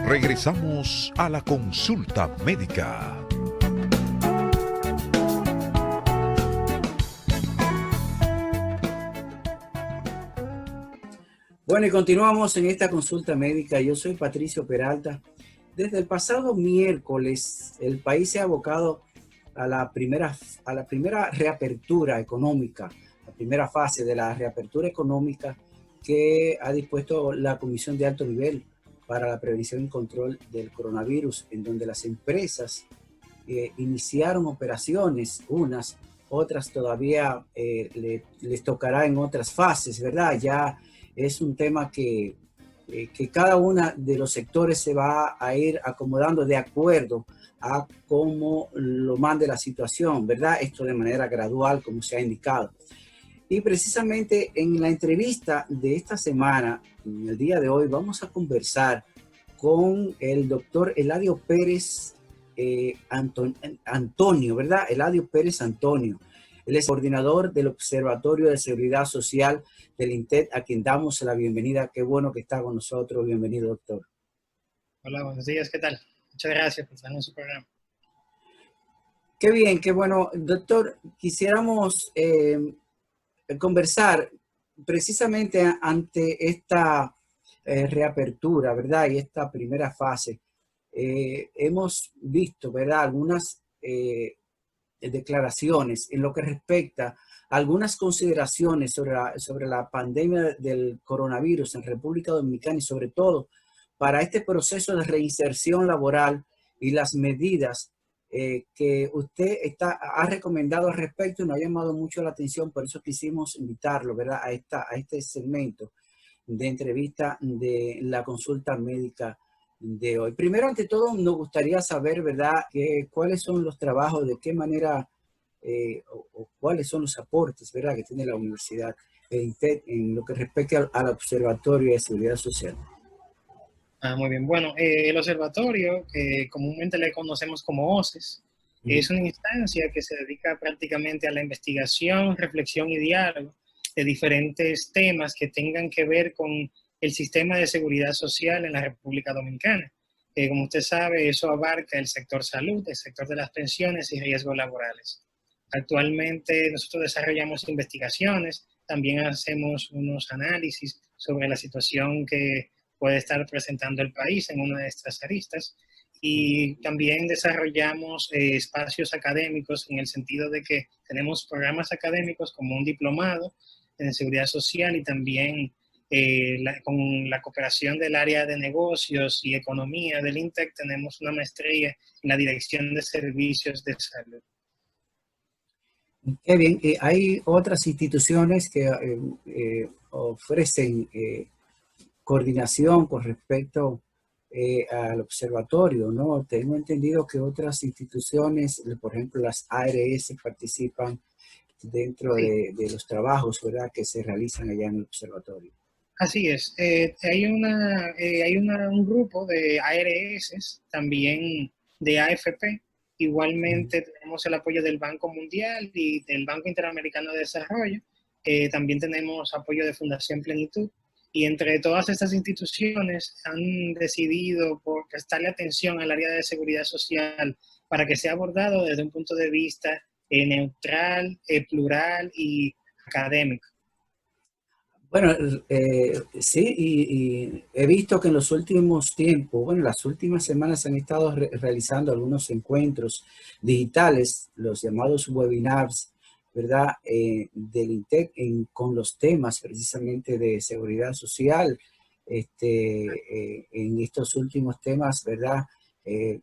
Regresamos a la consulta médica. Bueno, y continuamos en esta consulta médica. Yo soy Patricio Peralta. Desde el pasado miércoles, el país se ha abocado a la primera reapertura económica, la primera fase de la reapertura económica que ha dispuesto la Comisión de Alto Nivel para la Prevención y Control del Coronavirus, en donde las empresas iniciaron operaciones, unas, otras todavía les tocará en otras fases, ¿verdad? Ya es un tema que cada uno de los sectores se va a ir acomodando de acuerdo a cómo lo mande la situación, ¿verdad? Esto de manera gradual, como se ha indicado. Y precisamente en la entrevista de esta semana, en el día de hoy, vamos a conversar con el doctor Eladio Pérez Antonio, ¿verdad? Eladio Pérez Antonio. Él es coordinador del Observatorio de Seguridad Social del INTEC, a quien damos la bienvenida. Qué bueno que está con nosotros. Bienvenido, doctor. Hola, buenos días. ¿Qué tal? Muchas gracias por estar en su programa. Qué bien, qué bueno. Doctor, quisiéramos conversar precisamente ante esta reapertura, ¿verdad? Y esta primera fase. Hemos visto, ¿verdad? Algunas declaraciones en lo que respecta a algunas consideraciones sobre la pandemia del coronavirus en República Dominicana y sobre todo para este proceso de reinserción laboral y las medidas que usted ha recomendado al respecto. Y nos ha llamado mucho la atención, por eso quisimos invitarlo, ¿verdad? a este segmento de entrevista de la consulta médica de hoy. Primero, ante todo, nos gustaría saber, ¿verdad?, cuáles son los trabajos, de qué manera o cuáles son los aportes, ¿verdad?, que tiene la Universidad de INTEC en lo que respecta al Observatorio de Seguridad Social. Muy bien. Bueno, el observatorio, que comúnmente le conocemos como OCES, es una instancia que se dedica prácticamente a la investigación, reflexión y diálogo de diferentes temas que tengan que ver con el sistema de seguridad social en la República Dominicana. Como usted sabe, eso abarca el sector salud, el sector de las pensiones y riesgos laborales. Actualmente nosotros desarrollamos investigaciones, también hacemos unos análisis sobre la situación que puede estar presentando el país en una de estas aristas, y también desarrollamos espacios académicos en el sentido de que tenemos programas académicos como un diplomado en seguridad social y también con la cooperación del área de negocios y economía del INTEC tenemos una maestría en la dirección de servicios de salud. Qué bien. Hay otras instituciones que ofrecen coordinación con respecto al observatorio, ¿no? Tengo entendido que otras instituciones, por ejemplo las ARS, participan dentro de los trabajos, ¿verdad?, que se realizan allá en el observatorio. Así es. Hay un grupo de ARS, también de AFP. Igualmente tenemos el apoyo del Banco Mundial y del Banco Interamericano de Desarrollo. También tenemos apoyo de Fundación Plenitud. Y entre todas estas instituciones han decidido por prestarle atención al área de seguridad social para que sea abordado desde un punto de vista neutral, plural y académico. Bueno, sí, y he visto que en los últimos tiempos, bueno, las últimas semanas se han estado realizando algunos encuentros digitales, los llamados webinars, ¿verdad?, del INTEC con los temas precisamente de seguridad social. En estos últimos temas, ¿verdad?,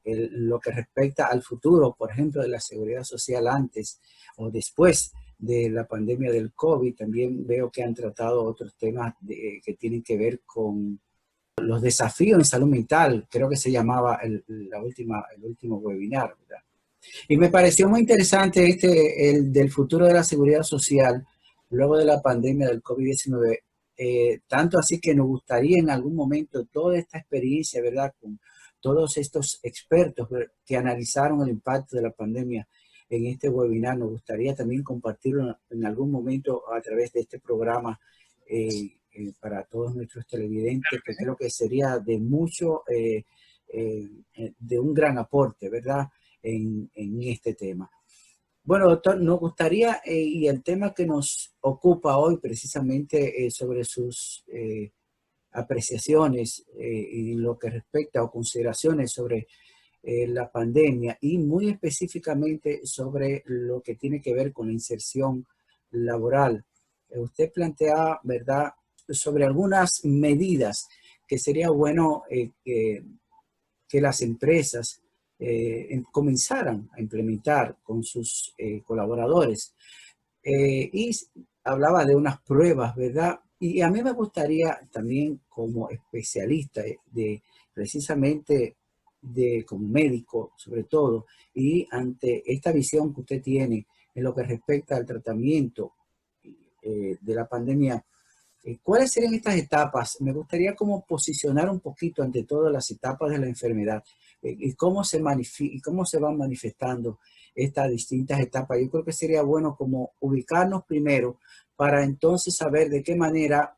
lo que respecta al futuro, por ejemplo, de la seguridad social antes o después de la pandemia del COVID. También veo que han tratado otros temas que tienen que ver con los desafíos en salud mental. Creo que se llamaba el último webinar, ¿verdad? Y me pareció muy interesante el del futuro de la seguridad social luego de la pandemia del COVID-19. Tanto así que nos gustaría en algún momento toda esta experiencia, ¿verdad?, con todos estos expertos que analizaron el impacto de la pandemia en este webinar. Nos gustaría también compartirlo en algún momento a través de este programa para todos nuestros televidentes, que creo que sería de mucho de un gran aporte, ¿verdad?, en este tema. Bueno, doctor, nos gustaría, y el tema que nos ocupa hoy precisamente sobre sus apreciaciones y lo que respecta o consideraciones sobre la pandemia y muy específicamente sobre lo que tiene que ver con la inserción laboral. Usted plantea, ¿verdad?, sobre algunas medidas que sería bueno que las empresas comenzaran a implementar con sus colaboradores. Y hablaba de unas pruebas, ¿verdad? Y a mí me gustaría también como especialista precisamente como médico sobre todo, y ante esta visión que usted tiene en lo que respecta al tratamiento de la pandemia, ¿cuáles serían estas etapas? Me gustaría como posicionar un poquito ante todas las etapas de la enfermedad y cómo se van manifestando estas distintas etapas. Yo creo que sería bueno como ubicarnos primero para entonces saber de qué manera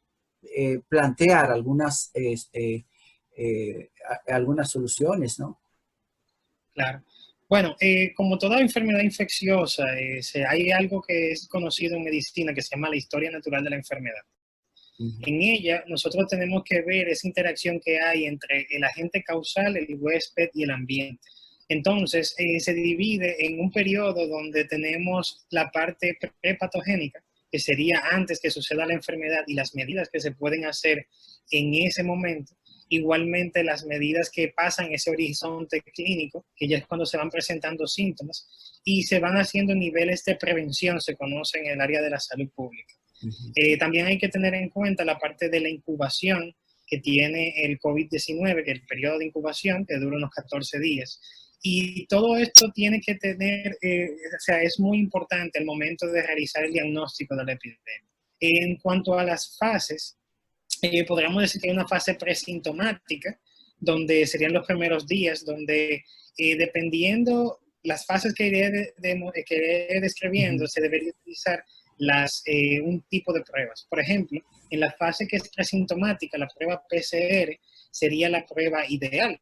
plantear algunas soluciones, ¿no? Claro. Bueno, como toda enfermedad infecciosa, hay algo que es conocido en medicina que se llama la historia natural de la enfermedad. Ujú. En ella, nosotros tenemos que ver esa interacción que hay entre el agente causal, el huésped y el ambiente. Entonces, se divide en un periodo donde tenemos la parte prepatogénica, que sería antes que suceda la enfermedad y las medidas que se pueden hacer en ese momento. Igualmente, las medidas que pasan ese horizonte clínico, que ya es cuando se van presentando síntomas y se van haciendo niveles de prevención, se conoce en el área de la salud pública. Ujú. También hay que tener en cuenta la parte de la incubación que tiene el COVID-19, que es el periodo de incubación, que dura unos 14 días. Y todo esto tiene que tener, o sea, es muy importante el momento de realizar el diagnóstico de la epidemia. En cuanto a las fases, podríamos decir que hay una fase presintomática, donde serían los primeros días, donde dependiendo las fases que iré describiendo, Ujú. se debería utilizar un tipo de pruebas. Por ejemplo, en la fase que es presintomática, la prueba PCR sería la prueba ideal.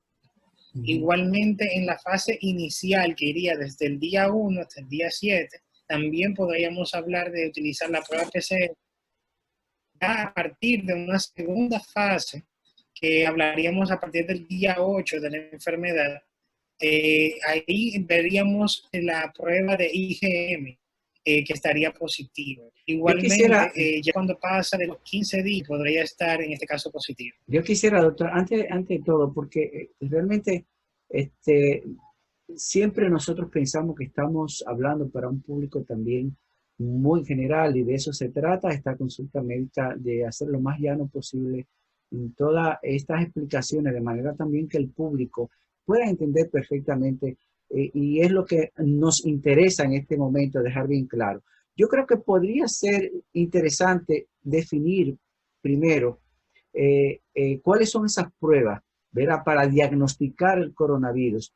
Ujú. Igualmente, en la fase inicial, que iría desde el día 1 hasta el día 7, también podríamos hablar de utilizar la prueba PCR. A partir de una segunda fase, que hablaríamos a partir del día 8 de la enfermedad, ahí veríamos la prueba de IgM, que estaría positiva. Yo Igualmente, quisiera, ya cuando pasa de los 15 días, podría estar en este caso positivo. doctor, antes de todo, porque realmente este, siempre nosotros pensamos que estamos hablando para un público también muy general y de eso se trata esta consulta médica, de hacer lo más llano posible en todas estas explicaciones, de manera también que el público pueda entender perfectamente y es lo que nos interesa en este momento, dejar bien claro. Yo creo que podría ser interesante definir primero cuáles son esas pruebas, ¿verdad?, para diagnosticar el coronavirus.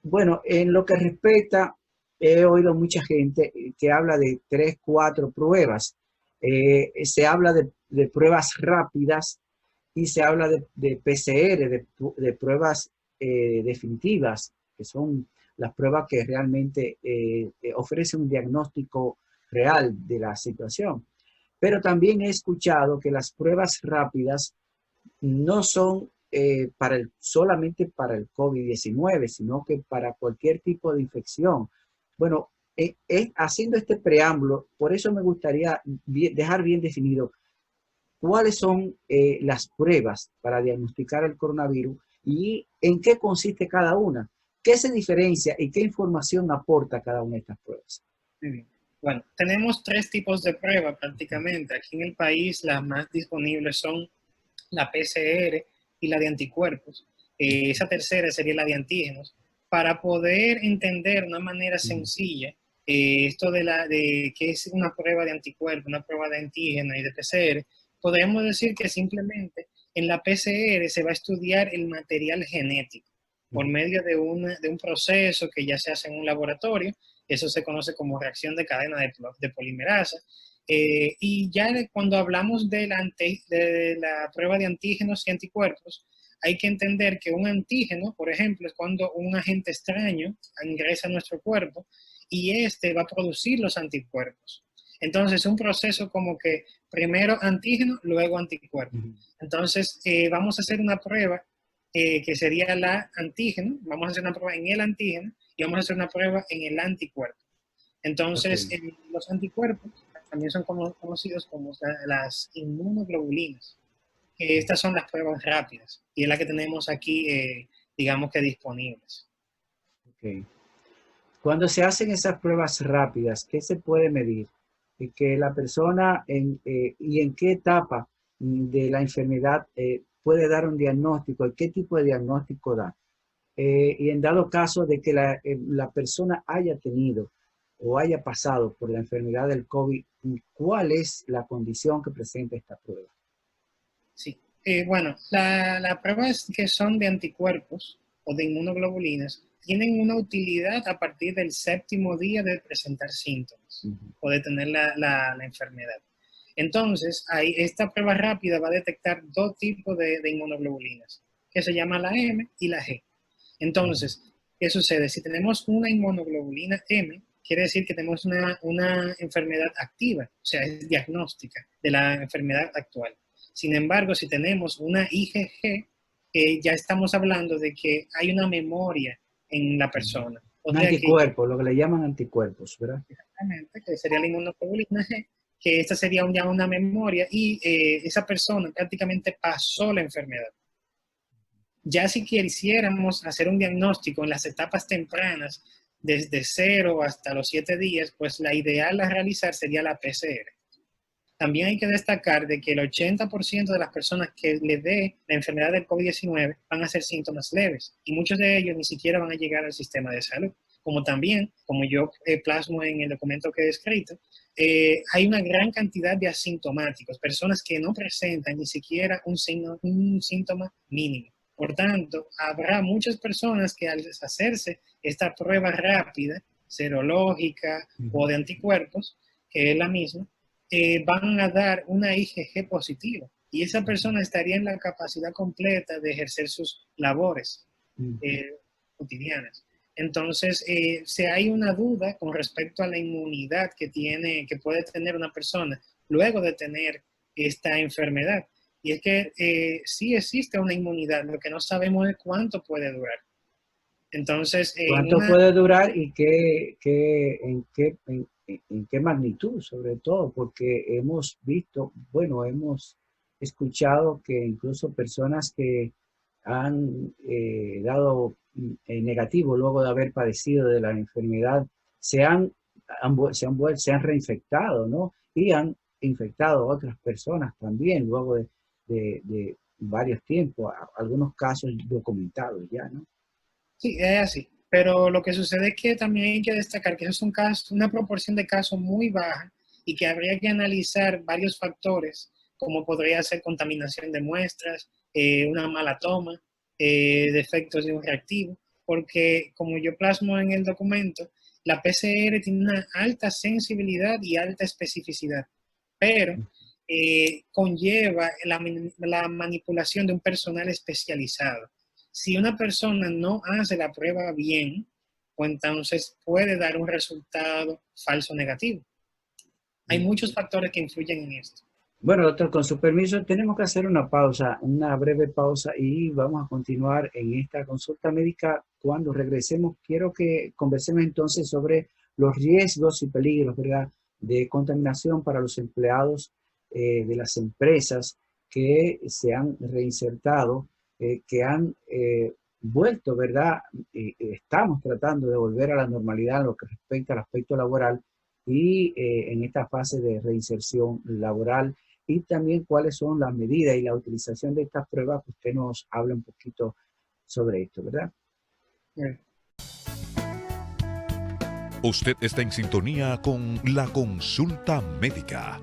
Bueno, en lo que respecta, he oído mucha gente que habla de 3, 4 pruebas. Se habla de pruebas rápidas y se habla de PCR, de pruebas definitivas, que son las pruebas que realmente ofrecen un diagnóstico real de la situación. Pero también he escuchado que las pruebas rápidas no son solamente para el COVID-19, sino que para cualquier tipo de infección. Bueno, haciendo este preámbulo, por eso me gustaría dejar bien definido cuáles son las pruebas para diagnosticar el coronavirus y en qué consiste cada una, qué se diferencia y qué información aporta cada una de estas pruebas. Muy bien. Bueno, tenemos tres tipos de pruebas prácticamente. Aquí en el país las más disponibles son la PCR y la de anticuerpos. Esa tercera sería la de antígenos. Para poder entender de una manera sencilla esto de qué es una prueba de anticuerpos, una prueba de antígeno y de PCR, podríamos decir que simplemente en la PCR se va a estudiar el material genético por medio de un proceso que ya se hace en un laboratorio. Eso se conoce como reacción de cadena de polimerasa. Y ya cuando hablamos de la prueba de antígenos y anticuerpos, hay que entender que un antígeno, por ejemplo, es cuando un agente extraño ingresa a nuestro cuerpo y este va a producir los anticuerpos. Entonces, es un proceso como que primero antígeno, luego anticuerpo. Entonces, vamos a hacer una prueba que sería la antígeno, vamos a hacer una prueba en el antígeno y vamos a hacer una prueba en el anticuerpo. Entonces, los anticuerpos también son conocidos como las inmunoglobulinas. Estas son las pruebas rápidas y es la que tenemos aquí, digamos que disponibles. Okay. Cuando se hacen esas pruebas rápidas, ¿qué se puede medir? Y que la persona y en qué etapa de la enfermedad puede dar un diagnóstico, qué tipo de diagnóstico da. Y en dado caso de que la persona haya tenido o haya pasado por la enfermedad del COVID, ¿cuál es la condición que presenta esta prueba? Sí, bueno, las pruebas que son de anticuerpos o de inmunoglobulinas tienen una utilidad a partir del 7º día de presentar síntomas o de tener la enfermedad. Entonces, esta prueba rápida va a detectar dos tipos de inmunoglobulinas, que se llama la M y la G. Entonces, ¿qué sucede? Si tenemos una inmunoglobulina M, quiere decir que tenemos una enfermedad activa, o sea, es diagnóstica de la enfermedad actual. Sin embargo, si tenemos una IgG, ya estamos hablando de que hay una memoria en la persona. Un anticuerpo, lo que le llaman anticuerpos, ¿verdad? Exactamente, que sería la inmunoglobulina G, que esta sería ya una memoria y esa persona prácticamente pasó la enfermedad. Ya si quisiéramos hacer un diagnóstico en las etapas tempranas, desde 0 hasta los 7 días, pues la ideal a realizar sería la PCR. También hay que destacar de que el 80% de las personas que le dé la enfermedad del COVID-19 van a ser síntomas leves y muchos de ellos ni siquiera van a llegar al sistema de salud. Como también, como yo plasmo en el documento que he escrito, hay una gran cantidad de asintomáticos, personas que no presentan ni siquiera un síntoma mínimo. Por tanto, habrá muchas personas que al hacerse esta prueba rápida, serológica o de anticuerpos, que es la misma, van a dar una IgG positiva y esa persona estaría en la capacidad completa de ejercer sus labores cotidianas. Entonces, si hay una duda con respecto a la inmunidad que puede tener una persona luego de tener esta enfermedad, y es que sí existe una inmunidad, lo que no sabemos es cuánto puede durar. Entonces, ¿cuánto puede durar y en qué magnitud, sobre todo? Porque hemos visto, bueno, hemos escuchado que incluso personas que han dado negativo luego de haber padecido de la enfermedad se han reinfectado, ¿no? Y han infectado a otras personas también luego de varios tiempos, algunos casos documentados ya, ¿no? Sí, es así. Pero lo que sucede es que también hay que destacar que eso es un caso, una proporción de casos muy baja y que habría que analizar varios factores, como podría ser contaminación de muestras, una mala toma, defectos de un reactivo, porque como yo plasmo en el documento, la PCR tiene una alta sensibilidad y alta especificidad, pero conlleva la manipulación de un personal especializado. Si una persona no hace la prueba bien, pues entonces puede dar un resultado falso negativo. Hay muchos factores que influyen en esto. Bueno, doctor, con su permiso, tenemos que hacer una pausa, una breve pausa y vamos a continuar en esta consulta médica. Cuando regresemos, quiero que conversemos entonces sobre los riesgos y peligros, ¿verdad?, de contaminación para los empleados de las empresas que se han reinsertado, que han vuelto, ¿verdad? Estamos tratando de volver a la normalidad en lo que respecta al aspecto laboral y en esta fase de reinserción laboral, y también cuáles son las medidas y la utilización de estas pruebas, que usted nos habla un poquito sobre esto, ¿verdad? Bien. Usted está en sintonía con la consulta médica.